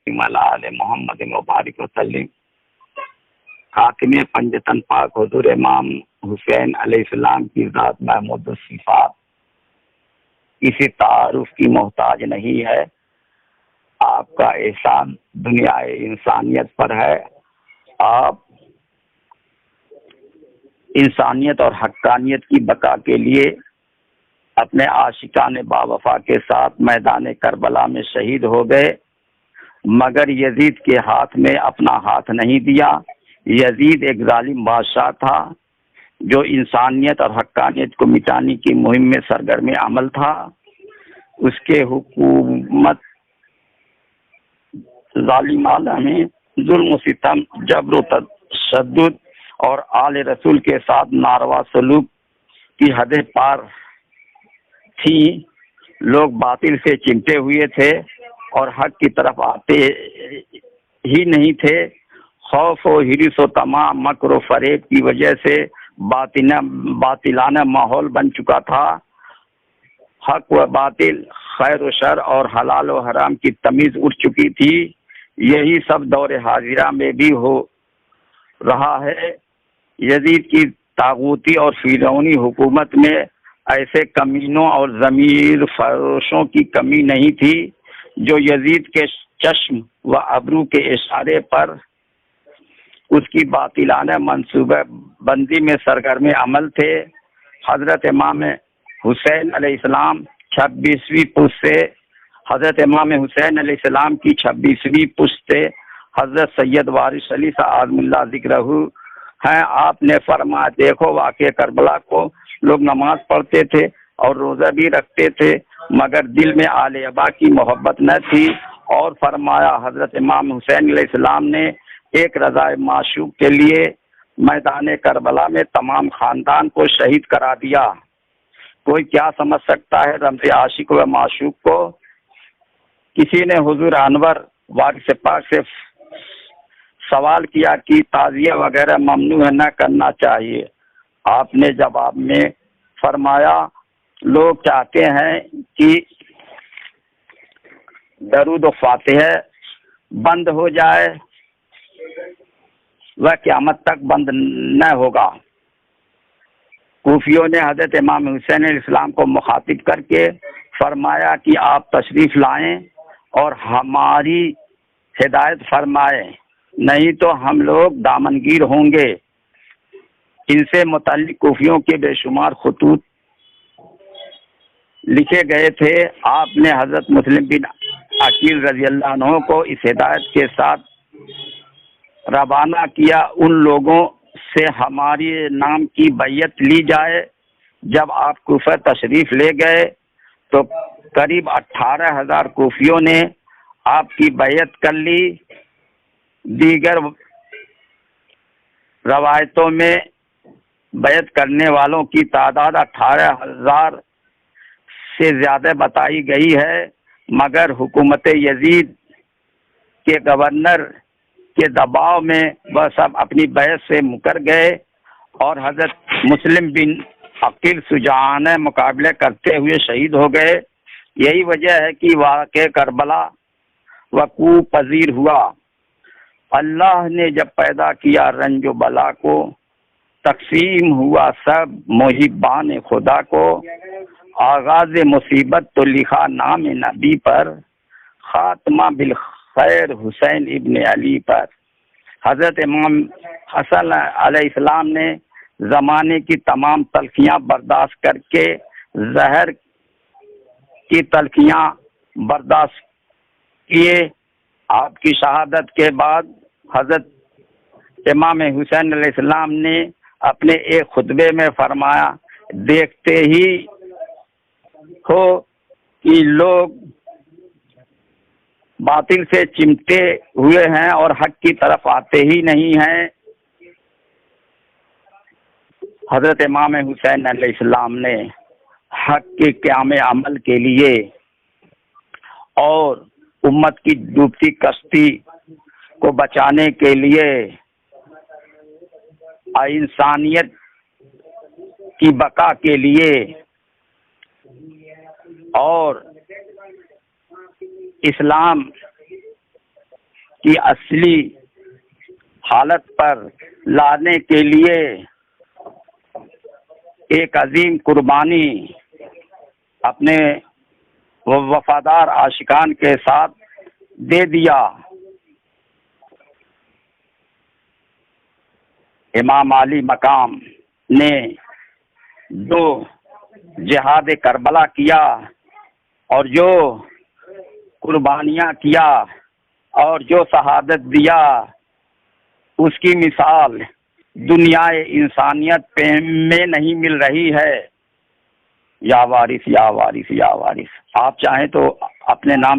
آل محمد مبارک وسلم۔ خاتم پنجتن پاک حضور امام حسین علیہ السلام کی ذات محمود الصفات کسی تعارف کی محتاج نہیں ہے۔ آپ کا احسان دنیا انسانیت پر ہے۔ آپ انسانیت اور حقانیت کی بقا کے لیے اپنے عاشقان باوفا کے ساتھ میدان کربلا میں شہید ہو گئے، مگر یزید کے ہاتھ میں اپنا ہاتھ نہیں دیا۔ یزید ایک ظالم بادشاہ تھا جو انسانیت اور حقانیت کو مٹانے کی مہم میں سرگرم عمل تھا۔ اس کے حکومت ظالمانہ میں ظلم و ستم، جبر و تشدد اور آل رسول کے ساتھ ناروا سلوک کی حدیں پار تھی۔ لوگ باطل سے چمٹے ہوئے تھے اور حق کی طرف آتے ہی نہیں تھے۔ خوف و حرص و طمع، مکر و فریب کی وجہ سے باطلانہ ماحول بن چکا تھا۔ حق و باطل، خیر و شر اور حلال و حرام کی تمیز اٹھ چکی تھی۔ یہی سب دور حاضرہ میں بھی ہو رہا ہے۔ یزید کی طاغوتی اور فرعونی حکومت میں ایسے کمینوں اور ضمیر فروشوں کی کمی نہیں تھی جو یزید کے چشم و ابرو کے اشارے پر اس کی باطلانہ منصوبہ بندی میں سرگرم عمل تھے۔ حضرت امام حسین علیہ السلام 26ویں پشت سے حضرت امام حسین علیہ السلام کی 26ویں پشت سے حضرت سید وارث علی اعظم اللہ ذکرہ ہیں۔ آپ نے فرمایا، دیکھو واقع کربلا کو لوگ نماز پڑھتے تھے اور روزہ بھی رکھتے تھے، مگر دل میں آل ابا کی محبت نہ تھی۔ اور فرمایا حضرت امام حسین علیہ السلام نے ایک رضا معشوق کے لیے میدان کربلا میں تمام خاندان کو شہید کرا دیا۔ کوئی کیا سمجھ سکتا ہے رمز عاشق و معشوق کو؟ کسی نے حضور انور وارث پاک سے سوال کیا کہ تعزیہ وغیرہ ممنوع ہے، نہ کرنا چاہیے۔ آپ نے جواب میں فرمایا، لوگ چاہتے ہیں کہ درود و فاتحہ بند ہو جائے، وہ قیامت تک بند نہ ہوگا۔ کوفیوں نے حضرت امام حسین علیہ السلام کو مخاطب کر کے فرمایا کہ آپ تشریف لائیں اور ہماری ہدایت فرمائیں، نہیں تو ہم لوگ دامنگیر ہوں گے۔ ان سے متعلق کوفیوں کے بے شمار خطوط لکھے گئے تھے۔ آپ نے حضرت مسلم بن عقیل رضی اللہ عنہ کو اس ہدایت کے ساتھ روانہ کیا، ان لوگوں سے ہماری نام کی بیعت لی جائے۔ جب آپ کوفہ تشریف لے گئے تو قریب 18,000 کوفیوں نے آپ کی بیعت کر لی۔ دیگر روایتوں میں بیعت کرنے والوں کی تعداد 18,000 سے زیادہ بتائی گئی ہے، مگر حکومت یزید کے گورنر کے دباؤ میں وہ سب اپنی بیعت سے مکر گئے اور حضرت مسلم بن عقیل شجاعانہ مقابلہ کرتے ہوئے شہید ہو گئے۔ یہی وجہ ہے کہ واقع کربلا وقوع پذیر ہوا۔ اللہ نے جب پیدا کیا رنج و بلا کو، تقسیم ہوا سب محبان خدا کو۔ آغاز مصیبت تو لکھا نام نبی پر، خاتمہ بالخیر حسین ابن علی پر۔ حضرت امام حسن علیہ السلام نے زمانے کی تمام تلخیاں برداشت کر کے زہر کی تلخیاں برداشت کیے۔ آپ کی شہادت کے بعد حضرت امام حسین علیہ السلام نے اپنے ایک خطبے میں فرمایا، دیکھتے ہی ہو کہ لوگ باطل سے چمٹے ہوئے ہیں اور حق کی طرف آتے ہی نہیں ہیں۔ حضرت امام حسین علیہ السلام نے حق کے قیام عمل کے لیے اور امت کی ڈوبتی کشتی کو بچانے کے لیے، انسانیت کی بقا کے لیے اور اسلام کی اصلی حالت پر لانے کے لیے ایک عظیم قربانی اپنے وفادار عاشقان کے ساتھ دے دیا۔ امام علی مقام نے جو جہاد کربلا کیا اور جو قربانیاں کیا اور جو شہادت دیا، اس کی مثال دنیا انسانیت میں نہیں مل رہی ہے۔ یا وارث یا وارث یا وارث، آپ چاہیں تو اپنے نام